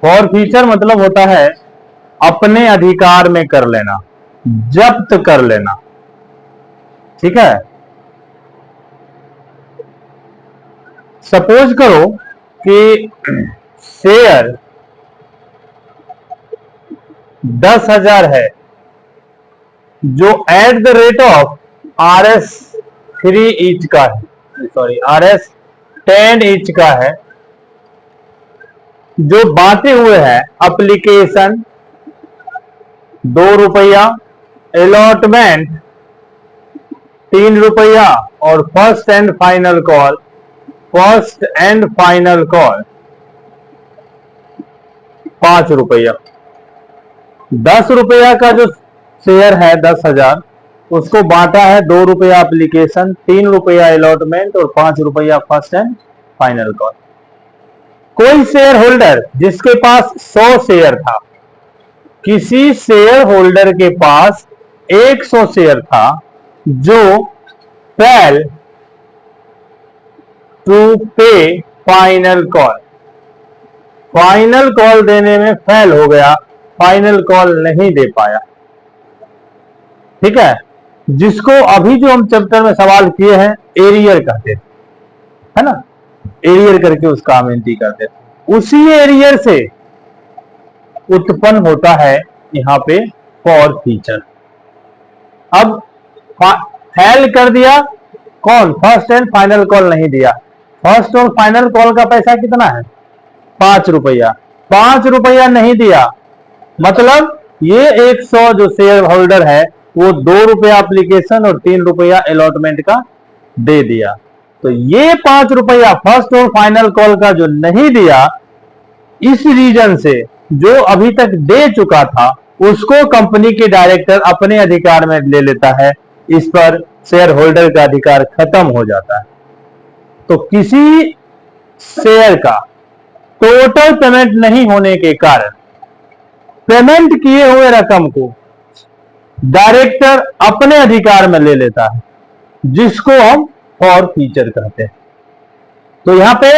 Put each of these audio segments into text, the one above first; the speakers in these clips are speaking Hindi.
फॉरफीचर मतलब होता है अपने अधिकार में कर लेना, जब्त कर लेना। ठीक है, सपोज करो कि शेयर 10,000 है जो at the rate of RS3 each का है, सॉरी RS10 ईच का है, जो बांटे हुए हैं एप्लीकेशन 2 रुपया, अलॉटमेंट 3 रुपया और फर्स्ट एंड फाइनल कॉल 5 रुपया। 10 रुपया का जो शेयर है 10,000, उसको बांटा है 2 रुपया एप्लीकेशन, 3 रुपया अलॉटमेंट और 5 रुपया फर्स्ट एंड फाइनल कॉल। कोई शेयर होल्डर जिसके पास 100 शेयर था, किसी शेयर होल्डर के पास 100 शेयर था जो फेल टू पे फाइनल कॉल, फाइनल कॉल देने में फेल हो गया, फाइनल कॉल नहीं दे पाया। ठीक है, जिसको अभी जो हम चैप्टर में सवाल किए हैं एरियर कहते थे, है ना, एरियर करके उसका हम एंट्री करते थे। उसी एरियर से उत्पन्न होता है यहां पे फॉरफीचर। अब फेल कर दिया कौन, फर्स्ट एंड फाइनल कॉल नहीं दिया। फर्स्ट और फाइनल कॉल का पैसा कितना है, 5 रुपया, 5 रुपया नहीं दिया, मतलब ये 100 जो शेयर होल्डर है वो 2 रुपया एप्लीकेशन और 3 रुपया अलॉटमेंट का दे दिया। तो ये 5 रुपया फर्स्ट और फाइनल कॉल का जो नहीं दिया, इस रीजन से जो अभी तक दे चुका था उसको कंपनी के डायरेक्टर अपने अधिकार में ले लेता है, इस पर शेयर होल्डर का अधिकार खत्म हो जाता है। तो किसी शेयर का टोटल पेमेंट नहीं होने के कारण पेमेंट किए हुए रकम को डायरेक्टर अपने अधिकार में ले लेता है, जिसको हम फॉरफीचर कहते हैं। तो यहां पे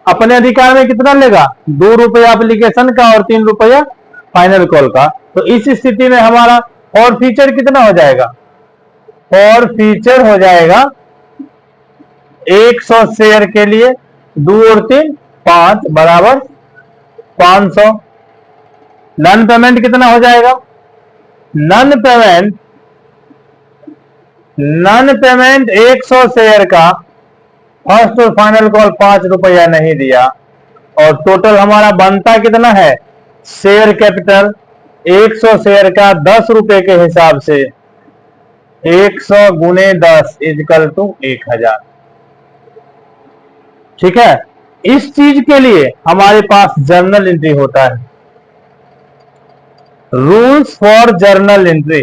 अपने अधिकार में कितना लेगा, 2 रुपया एप्लीकेशन का और 3 रुपया फाइनल कॉल का। तो इस स्थिति में हमारा फॉरफीचर कितना हो जाएगा, फॉरफीचर हो जाएगा 100 शेयर के लिए 2 और 3 5 बराबर 500। नन पेमेंट कितना हो जाएगा, नन पेमेंट 100 शेयर का फर्स्ट और फाइनल कॉल 5 रुपया नहीं दिया, और टोटल हमारा बनता कितना है, शेयर कैपिटल 100 शेयर का 10 रुपए के हिसाब से 100 गुने 10 इक्वल टू 1000। ठीक है, इस चीज के लिए हमारे पास जर्नल एंट्री होता है, rules for journal entry,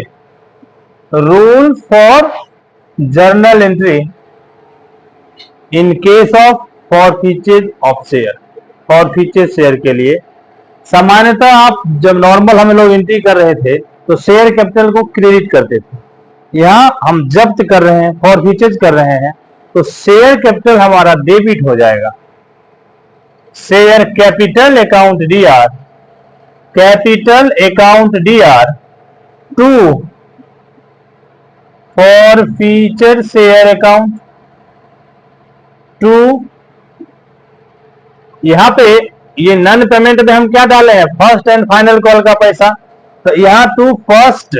rules for journal entry in case of forfeiture of share. Forfeiture share के लिए सामान्यतः आप जब नॉर्मल हम लोग एंट्री कर रहे थे तो शेयर कैपिटल को क्रेडिट करते थे, यहां हम जब्त कर रहे हैं, फॉरफीचर कर रहे हैं, तो शेयर कैपिटल हमारा डेबिट हो जाएगा। Share capital account DR, capital account DR to forfeiture share account to, यहां पे ये नन पेमेंट में हम क्या डाले हैं, फर्स्ट एंड फाइनल कॉल का पैसा, तो यहां to first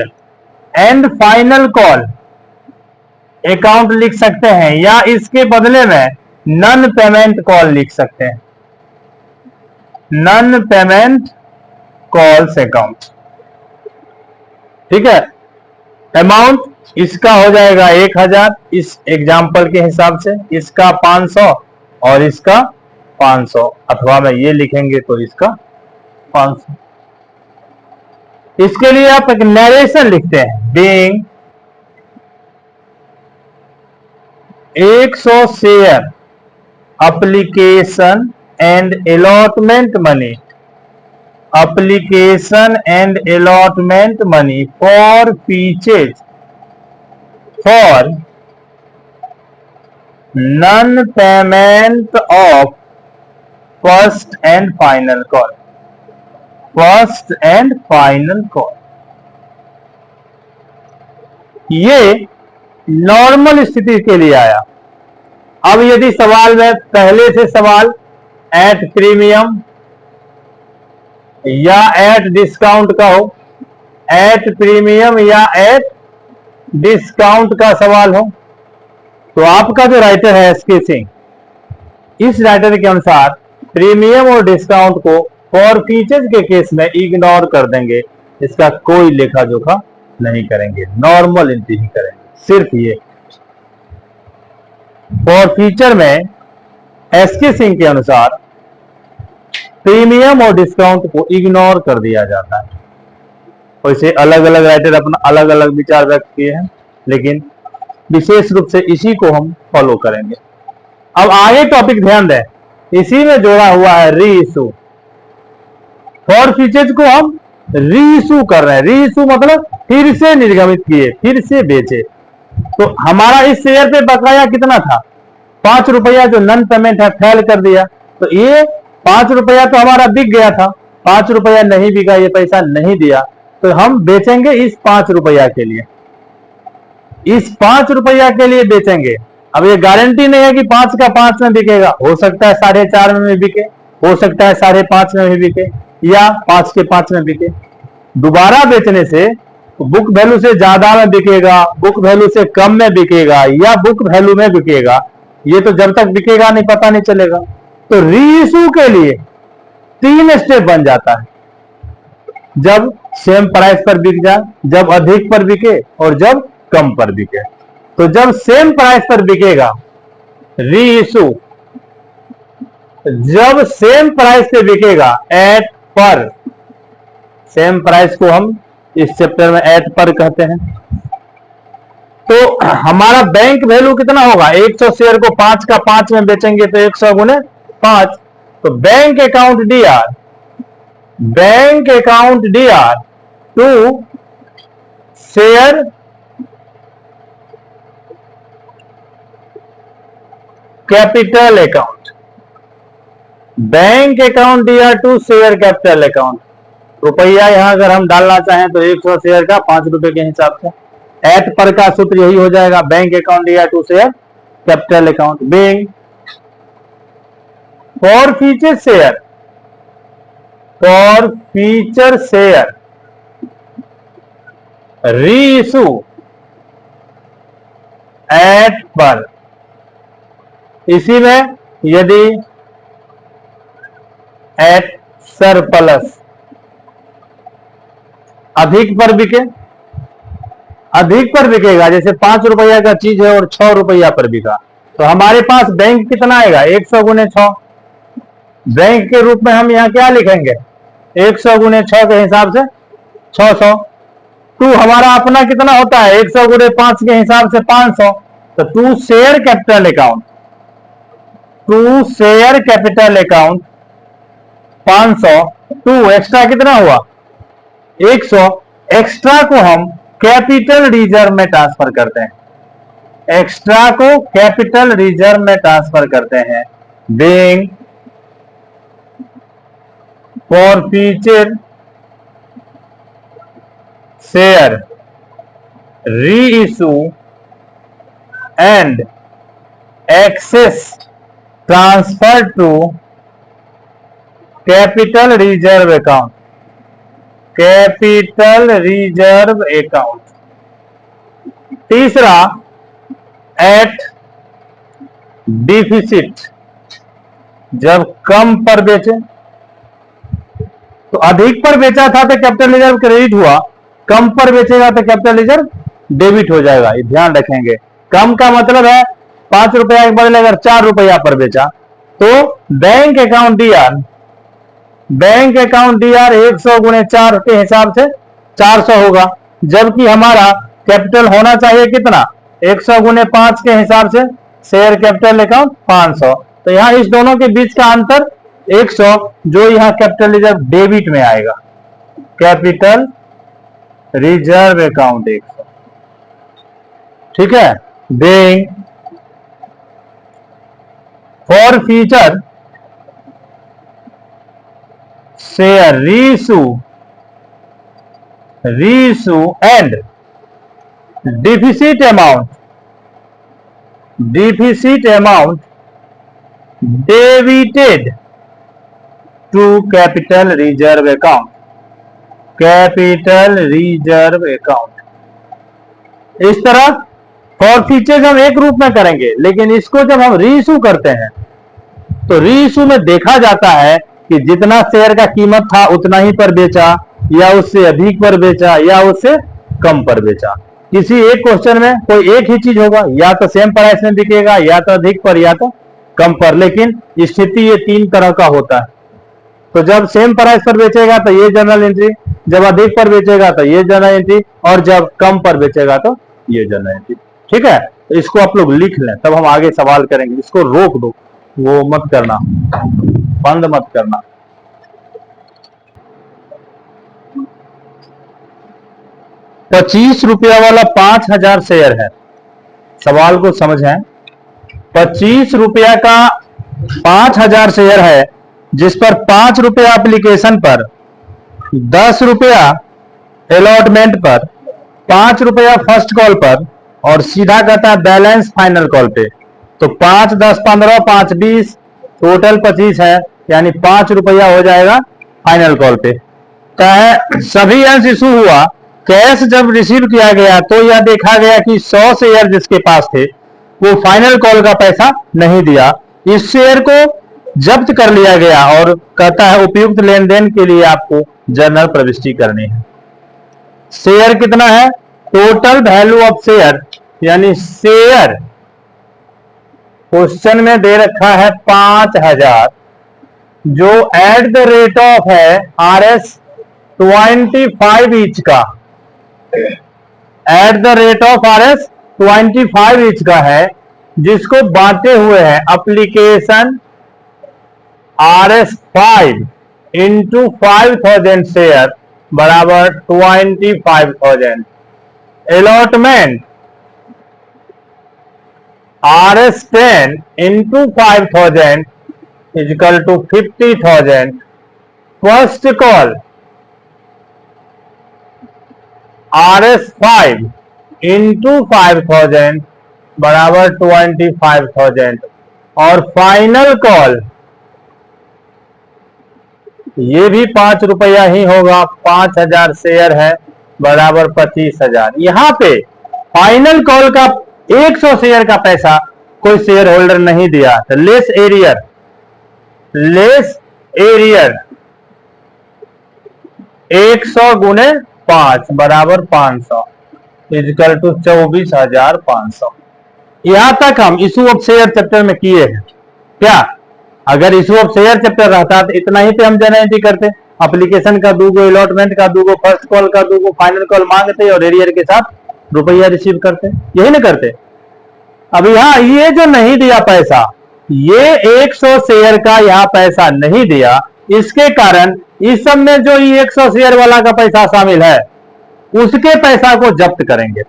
and final call account लिख सकते हैं, या इसके बदले में नन पेमेंट कॉल लिख सकते हैं, नन पेमेंट कॉल्स अकाउंट। ठीक है, अमाउंट इसका हो जाएगा 1000 इस एग्जाम्पल के हिसाब से, इसका 500 और इसका 500, अथवा में ये लिखेंगे तो इसका 500। इसके लिए आप एक नरेशन लिखते हैं, being 100 share application and allotment money, application and allotment money for features for non-payment of first and final call। First and final call. ये नॉर्मल स्थिति के लिए आया। अब यदि सवाल में पहले से सवाल एट प्रीमियम या एट डिस्काउंट का हो, एट प्रीमियम या एट डिस्काउंट का सवाल हो, तो आपका जो राइटर है एसके सिंह, इस राइटर के अनुसार प्रीमियम और डिस्काउंट को फॉर फीचर्स के केस में इग्नोर कर देंगे, इसका कोई लेखा जोखा नहीं करेंगे, नॉर्मल एंट्री ही करेंगे। सिर्फ ये फॉर फीचर में एसके सिंह के अनुसार प्रीमियम और डिस्काउंट को इग्नोर कर दिया जाता है। वैसे अलग अलग राइटर अपना अलग अलग विचार व्यक्त किए हैं, लेकिन विशेष रूप से इसी को हम फॉलो करेंगे। अब आगे टॉपिक ध्यान दें, इसी में जोड़ा हुआ है री इशू। फॉर फीचर्स को हम री इशू कर रहे हैं। री इशू मतलब फिर से निर्गमित किए, फिर से बेचे। तो हमारा इस शेयर पे बकाया कितना था? 5 रुपया, जो नन पेमेंट है, फेल कर दिया। तो ये 5 रुपया तो हमारा बिक गया था, 5 रुपया नहीं बिका, ये पैसा नहीं दिया, तो हम बेचेंगे इस 5 रुपया के लिए, इस 5 रुपया के लिए बेचेंगे। अब ये गारंटी नहीं है कि 5 का 5 में बिकेगा, हो सकता है 4.5 में बिके, हो सकता है 5.5 में भी बिके, या 5 के 5 में बिके। दोबारा बेचने से बुक वैल्यू से ज्यादा में बिकेगा, बुक वैल्यू से कम में बिकेगा, या बुक वैल्यू में बिकेगा, ये तो जब तक बिकेगा नहीं पता नहीं चलेगा। तो रीइश्यू के लिए 3 स्टेप बन जाता है, जब सेम प्राइस पर बिक जाए, जब अधिक पर बिके, और जब कम पर बिके। तो जब सेम प्राइस पर बिकेगा रीइश्यू, जब सेम प्राइस पे बिकेगा एट पर, सेम प्राइस को हम इस चैप्टर में एट पर कहते हैं। तो हमारा बैंक वैल्यू कितना होगा? 100 शेयर को 5 का 5 में बेचेंगे तो 100 गुने 5। तो bank account D R, bank account D R to share capital account, bank account D R to share capital account. रुपया यहां अगर हम डालना चाहें तो 100 शेयर का 5 रुपए के हिसाब से, एट पर का सूत्र यही हो जाएगा, bank account D R to share capital account. Bank forfeiture share, forfeiture share reissue at par. इसी में यदि एट सरप्लस, अधिक पर बिके, अधिक पर बिकेगा, जैसे 5 रुपया का चीज है और 6 रुपया पर बिका, तो हमारे पास बैंक कितना आएगा? 100 गुने 6। बैंक के रूप में हम यहां क्या लिखेंगे? 100 गुने 6 के हिसाब से 600। टू हमारा अपना कितना होता है? 100 गुने 5 के हिसाब से 500। तो to share capital account, to share capital account 500, to extra कितना हुआ? 100। एक्स्ट्रा को हम कैपिटल रिजर्व में ट्रांसफर करते हैं, एक्स्ट्रा को कैपिटल रिजर्व में ट्रांसफर करते हैं। Being forfeiture share reissue and excess transfer to capital reserve account, capital reserve account. तीसरा एट डिफिसिट, जब कम पर बेचे, तो अधिक पर बेचा था तो कैपिटल रिजर्व क्रेडिट हुआ, कम पर बेचेगा तो कैपिटल रिजर्व डेबिट हो जाएगा। ये ध्यान रखेंगे। कम का मतलब है 5 रुपया के बदले अगर 4 रुपया पर बेचा तो bank account D R, bank account D are 100 गुने 4 के हिसाब से 400 होगा, जबकि हमारा कैपिटल होना चाहिए कितना? 100 गुने 5 के हिसाब से शेयर कैपिटल अकाउंट 500। तो यहां इस दोनों के बीच का अंतर 100, जो यहां कैपिटल रिजर्व डेबिट में आएगा, कैपिटल रिजर्व अकाउंट 100। ठीक है। Bank forfeiture share reissue and deficit amount debited to capital reserve account. इस तरह फॉरफीचर्स हम एक रूप में करेंगे, लेकिन इसको जब हम रीइशू करते हैं तो रीइशू में देखा जाता है कि जितना शेयर का कीमत था उतना ही पर बेचा, या उससे अधिक पर बेचा, या उससे कम पर बेचा। किसी एक क्वेश्चन में कोई एक ही चीज होगा, या तो सेम प्राइस में बिकेगा, या तो अधिक पर, या तो कम पर, लेकिन स्थिति ये तीन तरह का होता है। तो जब सेम प्राइस पर बेचेगा तो ये जर्नल एंट्री, जब अधिक पर बेचेगा तो ये जर्नल एंट्री, और जब कम पर बेचेगा तो ये जर्नल एंट्री। ठीक है, तो इसको आप लोग लिख लें, तब हम आगे सवाल करेंगे। इसको रोक दो, वो मत करना, बंद मत करना। ₹25 वाला 5000 शेयर है। सवाल को समझें, ₹25 का 5000 शेयर है, जिस पर ₹5 एप्लीकेशन पर, ₹10 अलॉटमेंट पर, ₹5 फर्स्ट कॉल पर, और सीधा कहता है बैलेंस फाइनल कॉल पे। तो 5, 10, 15, 5, 20, टोटल 25 है, यानी ₹5 हो जाएगा फाइनल कॉल पे। सभी अंश इशू हुआ, कैश जब रिसीव किया गया तो यह देखा गया कि 100 शेयर जिसके पास थे वो फाइनल कॉल का पैसा नहीं दिया। इस शेयर को जब्त कर लिया गया और कहता है उपयुक्त लेन देन के लिए आपको जर्नल प्रविष्टि करनी है। शेयर कितना है? टोटल वैल्यू ऑफ शेयर, यानी शेयर क्वेश्चन में दे रखा है 5000, जो एट द रेट ऑफ है RS25 ईच का, at the rate of RS25 each का है, जिसको बांटे हुए हैं एप्लीकेशन RS5 इंटू 5000 शेयर बराबर 25,000। Allotment RS10 into 5000 equal to 50,000। First call RS5 into 5000 बराबर 25,000। और फाइनल कॉल ये भी ₹5 ही होगा, 5000 शेयर है बराबर 25,000। यहां पे फाइनल कॉल का 100 शेयर का पैसा कोई शेयर होल्डर नहीं दिया, तो लेस एरियर 100 गुने 5 बराबर 500 इजिकल टू 24,500। यहां तक हम इशू ऑफ शेयर चैप्टर में किए हैं। क्या अगर इशू ऑफ शेयर चैप्टर रहता तो इतना ही पे हम जर्नल एंट्री करते, एप्लीकेशन का दूगो, अलॉटमेंट का दूगो, फर्स्ट कॉल का दूगो, फाइनल कॉल मांगते और एरियर के साथ रुपया रिसीव करते, यही ना करते। अब यहाँ ये जो नहीं दिया पैसा, ये 100 शेयर का यहाँ पैसा नहीं दिया, इसके कारण इस सब में जो ये 100 शेयर वाला का पैसा शामिल है उसके पैसा को जब्त करेंगे।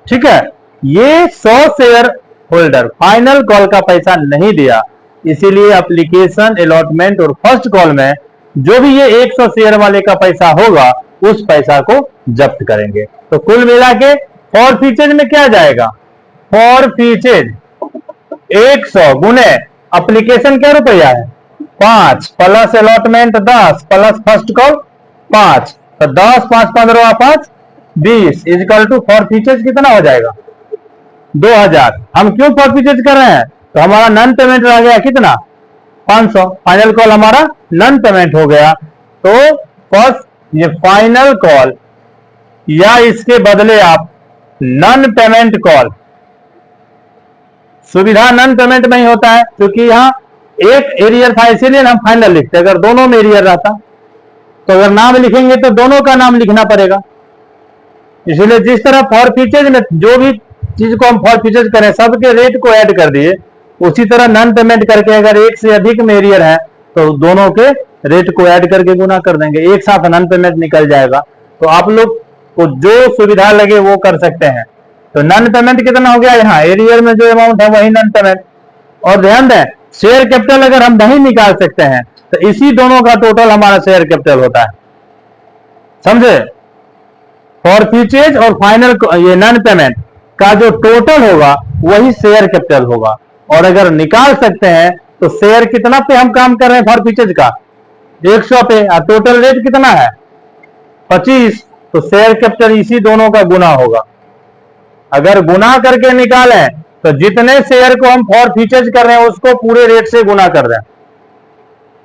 ठीक है, ये 100 शेयर होल्डर फाइनल कॉल का पैसा नहीं दिया, इसीलिए एप्लीकेशन, अलॉटमेंट और फर्स्ट कॉल में जो भी ये 100 शेयर वाले का पैसा होगा उस पैसा को जब्त करेंगे। तो कुल मिला के फॉरफीचर में क्या जाएगा? फॉरफीचर 100 गुने एप्लीकेशन क्या रुपया है 5 plus allotment 10 plus first call 5, तो 10, 5, 15, 5, 20 इजिकल टू फॉरफीचर कितना हो जाएगा 2000। हम क्यों फॉरफीचर कर रहे हैं? तो हमारा नन पेमेंट रह गया कितना 500, फाइनल कॉल हमारा नन पेमेंट हो गया। तो फर्स्ट ये फाइनल कॉल या इसके बदले आप नन पेमेंट कॉल, सुविधा नन पेमेंट में ही होता है क्योंकि यहां एक एरियर था इसीलिए हम फाइनल लिखते। अगर दोनों में एरियर रहता तो अगर नाम लिखेंगे तो दोनों का नाम लिखना पड़ेगा। इसलिए जिस तरह फॉरफीचर में जो भी चीज को हम फॉरफीचर करें सबके रेट को ऐड कर दिए, उसी तरह नन पेमेंट करके अगर एक से अधिक में एरियर है तो दोनों के रेट को ऐड करके गुना कर देंगे, एक साथ नन पेमेंट निकल जाएगा। तो आप लोग को जो सुविधा लगे वो कर सकते हैं। तो नन पेमेंट कितना हो गया, यहाँ एरियर में जो अमाउंट है वही नन पेमेंट। और ध्यान दें शेयर कैपिटल अगर हम नहीं निकाल सकते हैं तो इसी दोनों का टोटल हमारा शेयर कैपिटल होता है, समझे। फॉरफीचेज और फाइनल ये नॉन पेमेंट का जो टोटल होगा वही शेयर कैपिटल होगा। और अगर निकाल सकते हैं तो शेयर कितना पे हम काम कर रहे हैं फॉरफीचेज का 100 पे, और टोटल रेट कितना है 25, तो शेयर कैपिटल इसी दोनों का गुना होगा। अगर गुना करके निकालें तो जितने शेयर को हम फॉरफीचेज कर रहे हैं उसको पूरे रेट से गुना कर रहे हैं,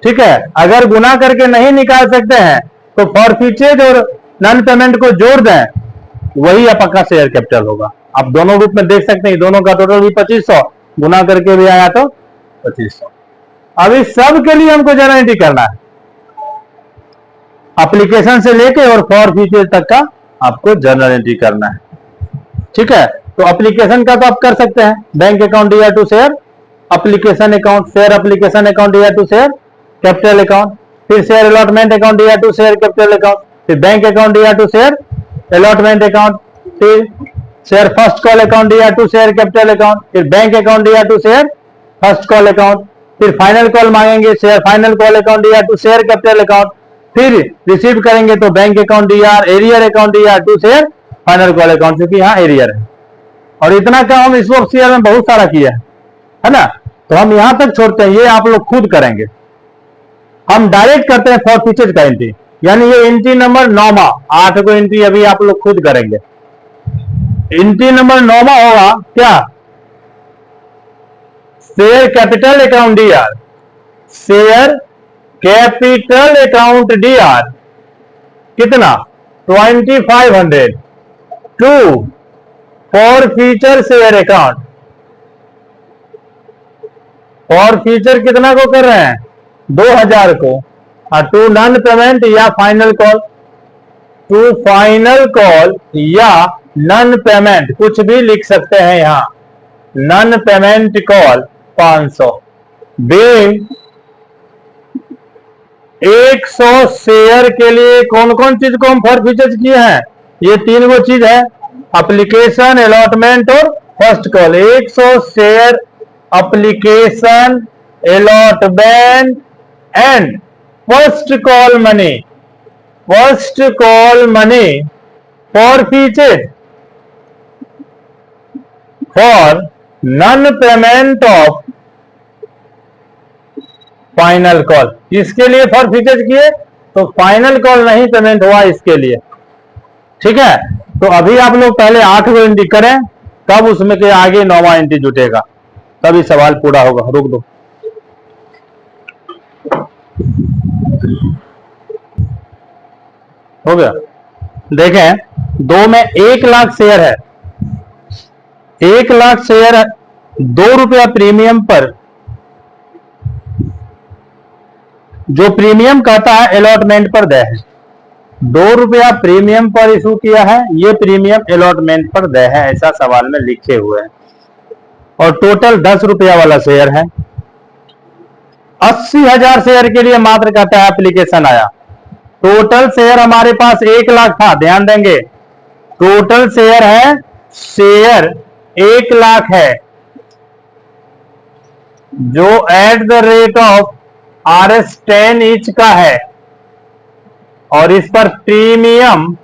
ठीक है। अगर गुना करके नहीं निकाल सकते हैं तो फॉरफीचेज और नॉन पेमेंट को जोड़ दें, वही आपका शेयर कैपिटल होगा। आप दोनों रूप में देख सकते हैं, दोनों का टोटल भी 2500, गुना करके भी आया तो 2500। अब इस सब के लिए हमको जर्नल एंट्री करना है, एप्लीकेशन से लेके और फॉरफीचेज तक का आपको जर्नल एंट्री करना है, ठीक है। तो एप्लीकेशन का तो आप कर सकते हैं, bank account dear to share, application account, share application account dear to share capital account, फिर share allotment account dear to share capital account, फिर bank account dear to share allotment account, फिर share first call account dear to share capital account, फिर bank account dear to share first call account, फिर फाइनल कॉल मांगेंगे share final call account dear to share capital account, फिर रिसीव करेंगे तो bank account DR arrear account DR to share final call account, क्योंकि यहाँ एरियर है। और इतना काम हम इस वक्त शेयर में बहुत सारा किया है ना, तो हम यहां तक छोड़ते हैं, ये आप लोग खुद करेंगे। हम डायरेक्ट करते हैं फॉरफीचेज का एंट्री, यानी ये एंट्री नंबर 9 8 को एंट्री अभी आप लोग खुद करेंगे। एंट्री नंबर 9 होगा क्या, share capital account DR, share capital account DR कितना 2500 to forfeiture share account, forfeiture कितना को कर रहे हैं 2000 को, और टू नॉन पेमेंट या final call, to final call या नॉन पेमेंट कुछ भी लिख सकते हैं यहां, non payment call 500। Bank 100 share के लिए कौन कौन चीज को हम फॉरफीचर किए हैं, ये 3 गो चीज है, एप्लीकेशन अलॉटमेंट और first call. 100 share application allotment and first call money, first call money forfeiture for non payment of final call. इसके लिए फॉरफीचर किए तो फाइनल कॉल नहीं पेमेंट हुआ इसके लिए, ठीक है। तो अभी आप लोग पहले 8 को एंट्री करें, तब उसमें के आगे 9वां एंट्री जुटेगा, तभी सवाल पूरा होगा। रुक दो, हो गया। देखें 2 में 1 लाख शेयर है, 1 लाख शेयर 2 रुपया प्रीमियम पर, जो प्रीमियम कहता है अलॉटमेंट पर दे है, 2 रुपया प्रीमियम पर इशू किया है, ये प्रीमियम अलॉटमेंट पर दे है, ऐसा सवाल में लिखे हुए हैं। और टोटल 10 रुपया वाला शेयर है, 80,000 शेयर के लिए मात्र कहता है एप्लीकेशन आया। टोटल शेयर हमारे पास 1 लाख था, ध्यान देंगे टोटल शेयर है, शेयर 1 लाख है, जो at the rate of RS10 each का है, और इस पर प्रीमियम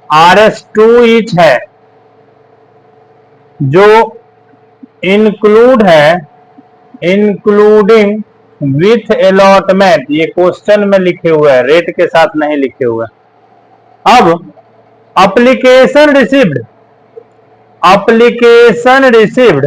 RS2 ईच है, जो इंक्लूड है, इंक्लूडिंग विथ अलॉटमेंट, ये क्वेश्चन में लिखे हुए हैं, रेट के साथ नहीं लिखे हुए। अब application received, application received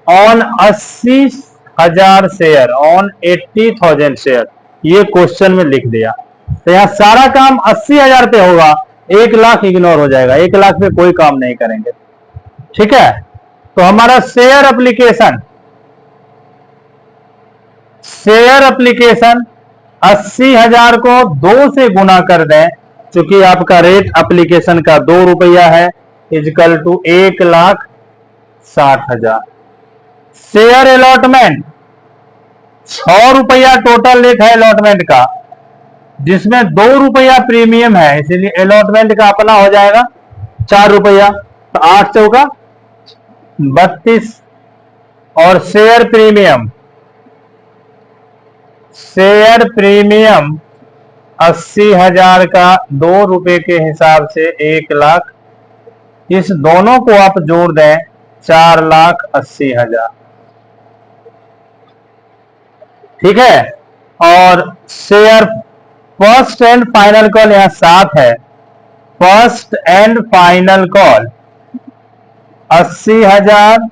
on 80,000 share, on 80,000 share, ये क्वेश्चन में लिख दिया। तो यहां सारा काम 80,000 पे होगा, 1 लाख इग्नोर हो जाएगा, 1 लाख पे कोई काम नहीं करेंगे, ठीक है। तो हमारा शेयर एप्लीकेशन, शेयर एप्लीकेशन 80,000 को 2 से गुना कर दें, क्योंकि आपका रेट एप्लीकेशन का 2 रुपया है, इजकल टू 1,60,000। शेयर अलॉटमेंट 6 रुपया टोटल रेट है अलॉटमेंट का, जिसमें 2 रुपया प्रीमियम है, इसीलिए अलॉटमेंट का अपना हो जाएगा 4 रुपया, तो 8 चौका 32, और शेयर प्रीमियम शेयर प्रीमियम 80,000 का 2 रुपए के हिसाब से 1 लाख, इस दोनों को आप जोड़ दें 4,80,000। ठीक है। और share first and final call यहां 7 है। First and final call 80,000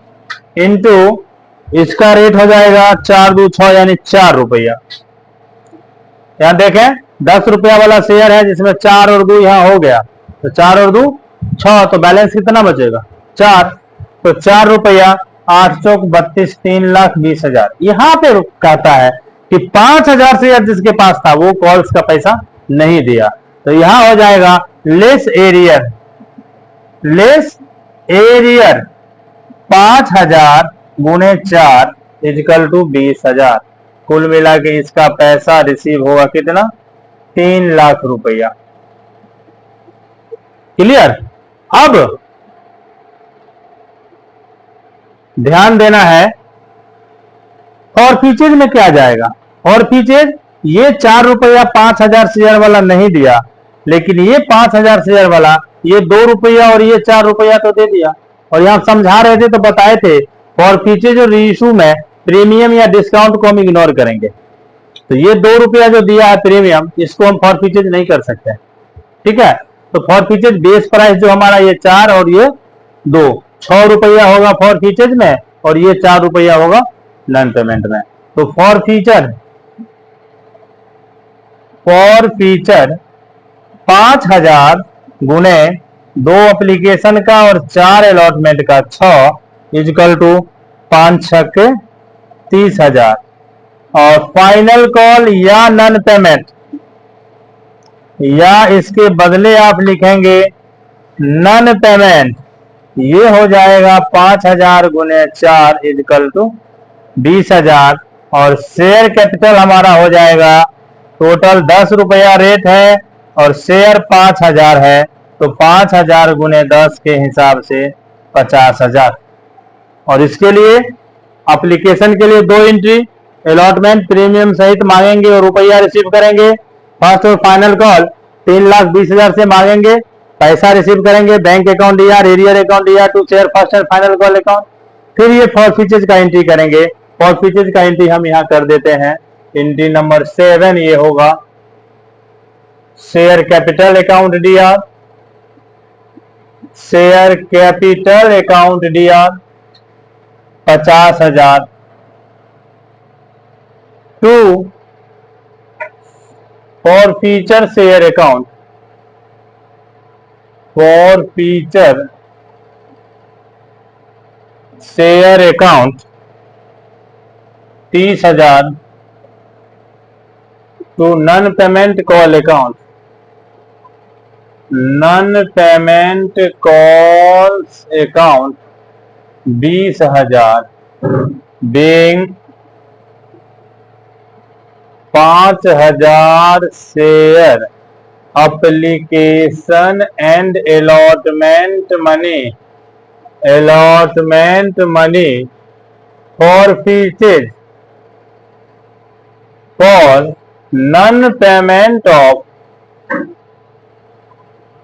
into इसका रेट हो जाएगा 4 2 6 यानी 4 रुपया। यहां देखें 10 रुपया वाला शेयर है जिसमें 4 और 2 यहां हो गया, तो 4 और 2 6, तो बैलेंस कितना बचेगा 4। तो 4 रुपया 8 चौक 32, 3,20,000। यहां पे कहता है कि 5,000 शेयर जिसके पास था वो कॉल्स का पैसा नहीं दिया, तो यहां हो जाएगा लेस एरियर। लेस एरियर 5,000 गुने 4 इजकल टू 20,000। कुल मिला के इसका पैसा रिसीव होगा कितना 3 लाख रुपया। क्लियर। अब ध्यान देना है और फीचेज में क्या जाएगा। और फीचेज ये 4 रुपया 5,000 शेयर वाला नहीं दिया, लेकिन ये 5,000 शेयर वाला ये 2 रुपया और ये 4 रुपया तो दे दिया। और यहां समझा रहे थे तो बताए थे फॉर फीचेज और रीइशू में प्रीमियम या डिस्काउंट को हम इग्नोर करेंगे। तो ये 2 रुपया जो दिया है प्रीमियम, इसको हम फॉर फीचेज नहीं कर सकते। ठीक है। तो फॉर फीचेज बेस प्राइस जो हमारा ये 4 और ये 2, 6 रुपया होगा फॉर फीचेज में और ये 4 रुपया होगा नॉन पेमेंट में। तो फॉर फीचर 5,000 गुने 2 एप्लीकेशन का और 4 अलॉटमेंट का 6 इजकल टू 5 6 30,000। और फाइनल कॉल या नॉन पेमेंट या इसके बदले आप लिखेंगे नॉन पेमेंट, ये हो जाएगा 5,000 गुने 4 इजकल टू 20,000। और शेयर कैपिटल हमारा हो जाएगा टोटल 10 रुपया रेट है और शेयर 5,000 है, तो 5,000 गुने 10 के हिसाब से 50,000। और इसके लिए एप्लीकेशन के लिए 2 एंट्री अलॉटमेंट प्रीमियम सहित मांगेंगे और रुपया रिसीव करेंगे। फर्स्ट और फाइनल कॉल 3,20,000 से मांगेंगे, पैसा रिसीव करेंगे बैंक अकाउंट या एरियर अकाउंट या to share first and final call account. फिर ये फॉर फीचर्स का एंट्री करेंगे। फॉर फीचर्स का एंट्री हम यहां कर देते हैं। एंट्री नंबर 7 ये होगा share capital account DR. Share capital account DR 50,000 to forfeiture share account. Forfeiture share account 30,000 to non payment call account. Non payment calls account 20,000 being 5,000 share application and allotment money for features for non payment of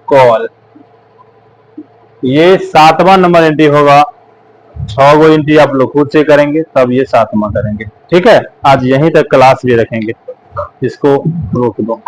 call. ये 7वां नंबर एंट्री होगा। 6 गो एंट्री आप लोग खुद से करेंगे, तब ये 7वां करेंगे। ठीक है। आज यहीं तक क्लास भी रखेंगे, इसको रोक दो।